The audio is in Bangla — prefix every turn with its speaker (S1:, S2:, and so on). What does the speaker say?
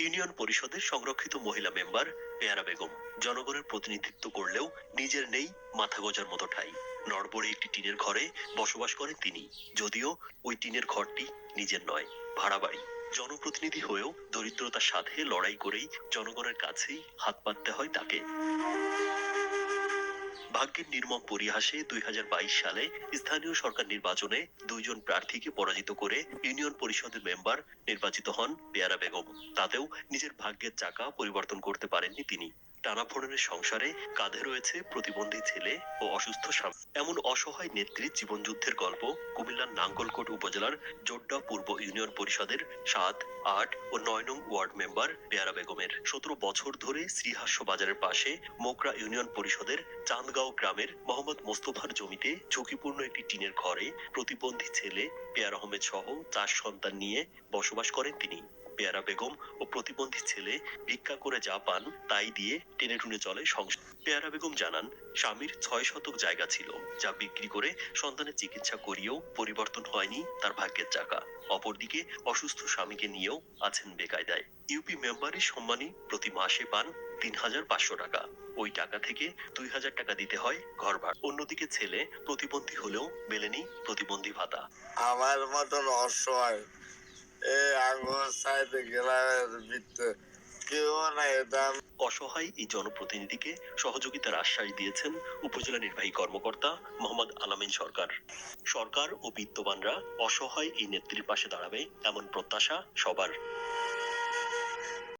S1: ইউনিয়ন পরিষদের সংরক্ষিত মহিলা মেম্বার পেয়ারা বেগম জনগণের প্রতিনিধিত্ব করলেও নিজের নেই মাথা গোঁজার মতো ঠাঁই। নড়বড়ে একটি টিনের ঘরে বসবাস করেন তিনি, যদিও ওই টিনের ঘরটি নিজের নয়, ভাড়া বাড়ি। জনপ্রতিনিধি হয়েও দরিদ্রতার সাথে লড়াই করেই জনগণের কাছেই হাত পাততে হয় তাকে। ভাগ্যের নির্মম পরিহাসে 2022 সালে স্থানীয় সরকার নির্বাচনে দুইজন প্রার্থীকে পরাজিত করে ইউনিয়ন পরিষদের মেম্বার নির্বাচিত হন পেয়ারা বেগম। তাতেও নিজের ভাগ্যের চাকা পরিবর্তন করতে পারেননি তিনি। টানাপোড়েনের সংসারে কাঁধে রয়েছে প্রতিবন্ধী ছেলে ও অসুস্থ স্বামী। এমন অসহায় নেত্রীর জীবনযুদ্ধের গল্প কুমিল্লার নাঙ্গলকোট উপজেলার জোড্ডা পূর্ব ইউনিয়ন পরিষদের 7, 8 ও 9 নং ওয়ার্ড মেম্বার পেয়ারা বেগমের। 17 বছর ধরে শ্রীহাস্য বাজারের পাশে মোকরা ইউনিয়ন পরিষদের চান্দগাঁও গ্রামের মোহাম্মদ মোস্তফার জমিতে ঝুঁকিপূর্ণ একটি টিনের ঘরে প্রতিবন্ধী ছেলে পেয়ার আহমেদ সহ 4 সন্তান নিয়ে বসবাস করেন তিনি। পেয়ারা বেগম ও প্রতিবন্ধী ছেলে ভিক্ষা করে যা পান তাই দিয়ে টেনে টুনে চলে সংসার। পেয়ারা বেগম জানান, স্বামীর 6 শতক জায়গা ছিল, যা বিক্রি করে সন্তানের চিকিৎসা করিয়েও পরিবর্তন হয়নি তার ভাগ্যের চাকা। অপরদিকে অসুস্থ স্বামীকে নিয়েও আছেন বেকায়দায়। ইউপি মেম্বারের সম্মানী প্রতি মাসে পান 3,500 টাকা। ওই টাকা থেকে 2,000 টাকা দিতে হয় ঘর ভাড়া। অন্যদিকে ছেলে প্রতিবন্ধী হলেও মেলেনি প্রতিবন্ধী ভাতা।
S2: আমার মতন অসহায় এই আঙ্গুর সাইডে গ্রামের ভিতরে কেউ নাই।
S1: অসহায় এই জনপ্রতিনিধিকে সহযোগিতার আশ্বাস দিয়েছেন উপজেলা নির্বাহী কর্মকর্তা মোহাম্মদ আলামিন সরকার। সরকার ও বিত্তবানরা অসহায় এই নেত্রীর পাশে দাঁড়াবে এমন প্রত্যাশা সবার।